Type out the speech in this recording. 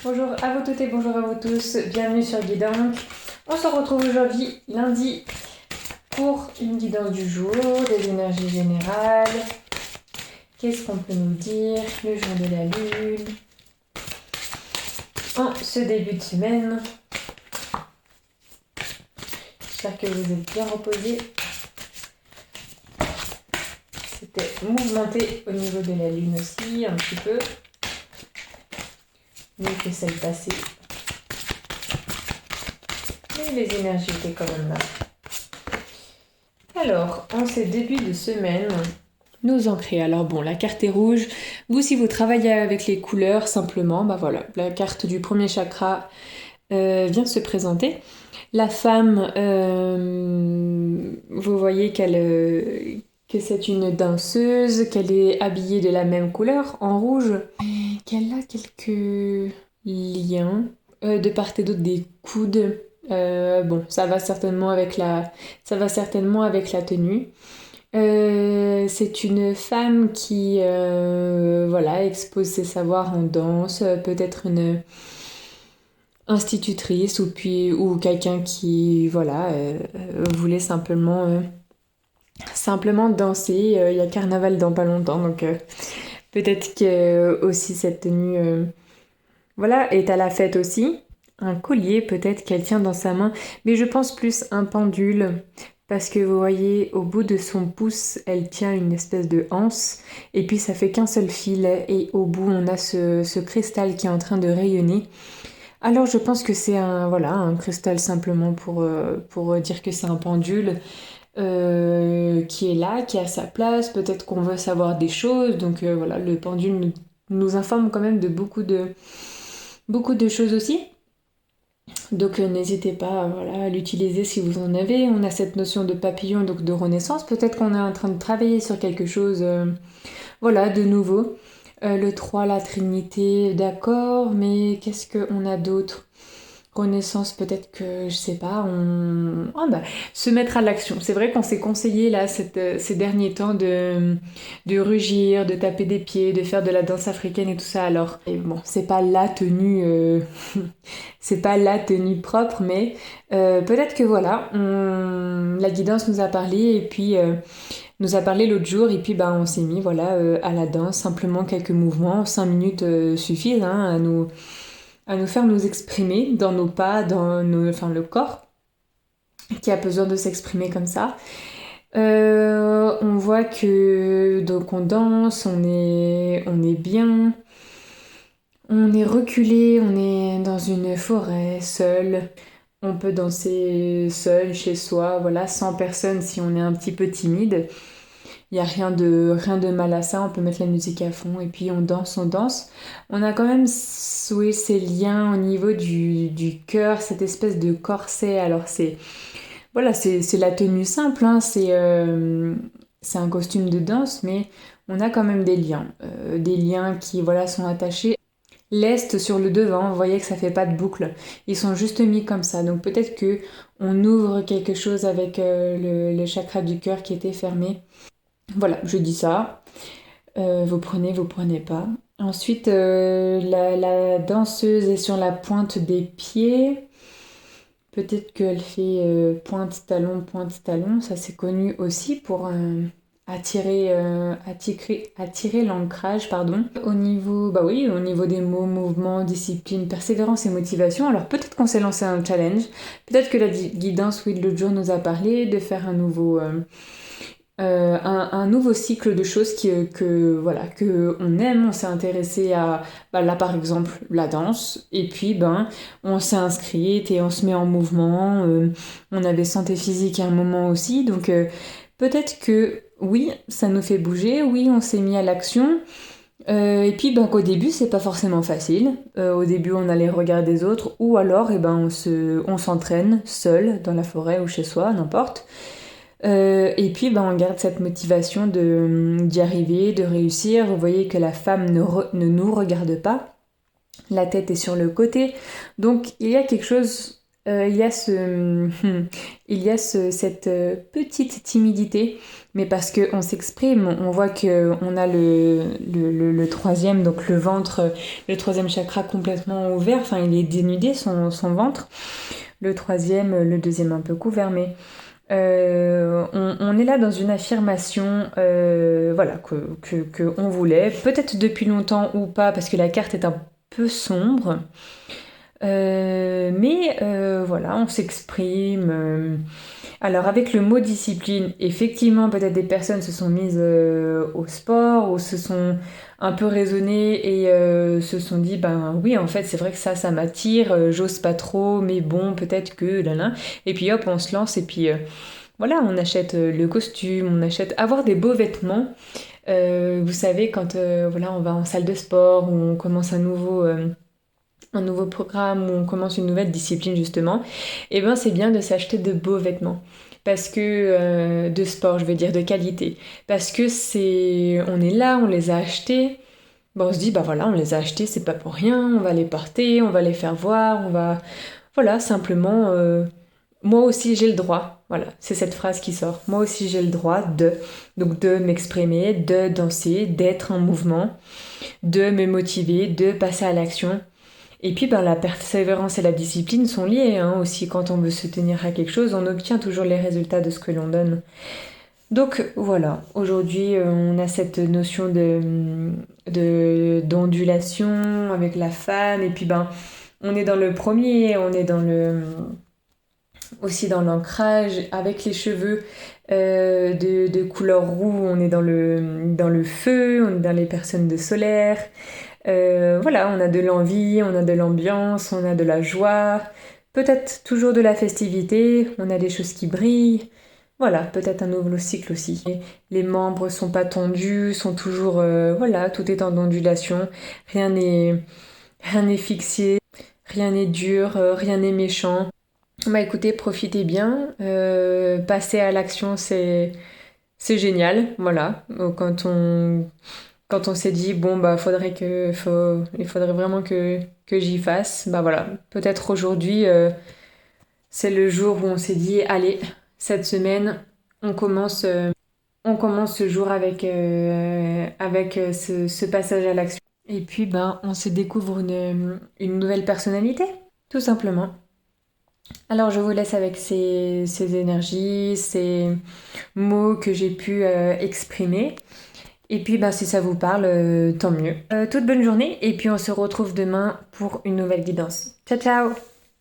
Bonjour à vous toutes et bonjour à vous tous, bienvenue sur Guidance. On se retrouve aujourd'hui lundi pour une guidance du jour, des énergies générales. Qu'est-ce qu'on peut nous dire? Le jour de la lune. En ce début de semaine. J'espère que vous êtes bien reposés. C'était mouvementé au niveau de la lune aussi, un petit peu. Mais que ça ait passé. Et les énergies étaient quand même là. Alors, en ces débuts de semaine, nos ancrés. Alors bon, la carte est rouge. Vous, si vous travaillez avec les couleurs, simplement, bah voilà, la carte du premier chakra vient se présenter. La femme, vous voyez que c'est une danseuse, qu'elle est habillée de la même couleur, en rouge, qu'elle a quelques liens de part et d'autre des coudes. Bon, ça va certainement avec la tenue. C'est une femme qui voilà, expose ses savoirs en danse, peut-être une institutrice ou quelqu'un qui voilà, voulait simplement danser. Il y a carnaval dans pas longtemps, donc peut-être que aussi cette tenue voilà, est à la fête aussi. Un collier peut-être qu'elle tient dans sa main, mais je pense plus un pendule. Parce que vous voyez, au bout de son pouce, elle tient une espèce de anse, et puis ça fait qu'un seul fil, et au bout on a ce cristal qui est en train de rayonner. Alors je pense que c'est un cristal simplement pour dire que c'est un pendule qui est là, qui a sa place. Peut-être qu'on veut savoir des choses, donc voilà, le pendule nous informe quand même de beaucoup de choses aussi. Donc n'hésitez pas voilà, à l'utiliser si vous en avez. On a cette notion de papillon, donc de renaissance. Peut-être qu'on est en train de travailler sur quelque chose voilà, de nouveau. Le 3, la Trinité, d'accord, mais qu'est-ce qu'on a d'autre? Renaissance, peut-être que, je sais pas, se mettre à l'action. C'est vrai qu'on s'est conseillé là ces derniers temps de rugir, de taper des pieds, de faire de la danse africaine et tout ça. Alors, et bon, c'est pas la tenue, c'est pas la tenue propre, mais peut-être que voilà, la guidance nous a parlé et puis nous a parlé l'autre jour et puis bah on s'est mis voilà à la danse, simplement quelques mouvements, 5 minutes suffisent hein, à nous faire nous exprimer dans nos pas, enfin le corps qui a besoin de s'exprimer comme ça. On voit que donc on danse, on est bien, on est reculé, on est dans une forêt seul. On peut danser seul chez soi, voilà, sans personne si on est un petit peu timide. Il n'y a rien de mal à ça, on peut mettre la musique à fond et puis on danse, on danse. On a quand même oui, ces liens au niveau du cœur, cette espèce de corset. Alors voilà, c'est la tenue simple, hein, c'est un costume de danse, mais on a quand même des liens qui voilà, sont attachés. L'est sur le devant, vous voyez que ça fait pas de boucle. Ils sont juste mis comme ça. Donc peut-être que on ouvre quelque chose avec le chakra du cœur qui était fermé. Voilà, je dis ça. Vous prenez pas. Ensuite, la danseuse est sur la pointe des pieds. Peut-être qu'elle fait pointe, talon. Ça, c'est connu aussi pour attirer l'ancrage, pardon. Au niveau, bah oui, au niveau des mots, mouvement, discipline, persévérance et motivation. Alors peut-être qu'on s'est lancé un challenge. Peut-être que la guidance, oui, de l'autre jour nous a parlé de faire un nouveau cycle de choses voilà, que on aime. On s'est intéressé à, bah, là par exemple, la danse, et puis ben, on s'est inscrite et on se met en mouvement. On avait santé physique à un moment aussi, donc peut-être que oui, ça nous fait bouger, oui, on s'est mis à l'action. Et puis ben, qu'au début c'est pas forcément facile. Au début on a les regards des autres ou alors eh ben, on s'entraîne seul dans la forêt ou chez soi, n'importe. Et puis ben, on garde cette motivation d'y arriver, de réussir. Vous voyez que la femme ne nous regarde pas, la tête est sur le côté. Donc il y a quelque chose Il y a cette petite timidité, mais parce qu'on s'exprime, on voit qu'on a le troisième, donc le ventre, le troisième chakra complètement ouvert, enfin il est dénudé, son ventre, le troisième, le deuxième un peu couvert, mais on est là dans une affirmation voilà, que on voulait, peut-être depuis longtemps ou pas, parce que la carte est un peu sombre. Mais voilà, on s'exprime. Alors avec le mot discipline, effectivement, peut-être des personnes se sont mises au sport ou se sont un peu raisonnées et se sont dit, ben oui, en fait, c'est vrai que ça m'attire, j'ose pas trop, mais bon, peut-être que là, là. Et puis hop, on se lance et puis voilà, on achète le costume, on achète avoir des beaux vêtements. Vous savez, quand voilà, on va en salle de sport ou on commence un nouveau programme où on commence une nouvelle discipline justement, et ben c'est bien de s'acheter de beaux vêtements. Parce que de sport, je veux dire de qualité. Parce que on est là, on les a achetés. Bon, on se dit bah voilà, on les a achetés, c'est pas pour rien. On va les porter, on va les faire voir, on va voilà simplement. Moi aussi j'ai le droit. Voilà, c'est cette phrase qui sort. Moi aussi j'ai le droit de donc de m'exprimer, de danser, d'être en mouvement, de me motiver, de passer à l'action. Et puis ben, la persévérance et la discipline sont liées hein, aussi. Quand on veut se tenir à quelque chose, on obtient toujours les résultats de ce que l'on donne. Donc voilà, aujourd'hui on a cette notion d'ondulation avec la fan et puis ben on est dans le premier, on est dans aussi dans l'ancrage avec les cheveux de couleur roux, on est dans le feu, on est dans les personnes de solaire. Voilà, on a de l'envie, on a de l'ambiance, on a de la joie, peut-être toujours de la festivité, on a des choses qui brillent. Voilà, peut-être un nouveau cycle aussi. Les membres sont pas tendus, sont toujours, voilà, tout est en ondulation, rien n'est, rien n'est fixé, rien n'est dur, rien n'est méchant. Bah écoutez, profitez bien, passez à l'action, c'est génial, voilà. Quand on s'est dit, bon, bah, il faudrait vraiment que j'y fasse, bah voilà. Peut-être aujourd'hui, c'est le jour où on s'est dit, allez, cette semaine, on commence, on commence ce jour avec ce passage à l'action. Et puis, ben, on se découvre une nouvelle personnalité, tout simplement. Alors, je vous laisse avec ces énergies, ces mots que j'ai pu exprimer. Et puis, bah, si ça vous parle, tant mieux. Toute bonne journée et puis on se retrouve demain pour une nouvelle guidance. Ciao, ciao!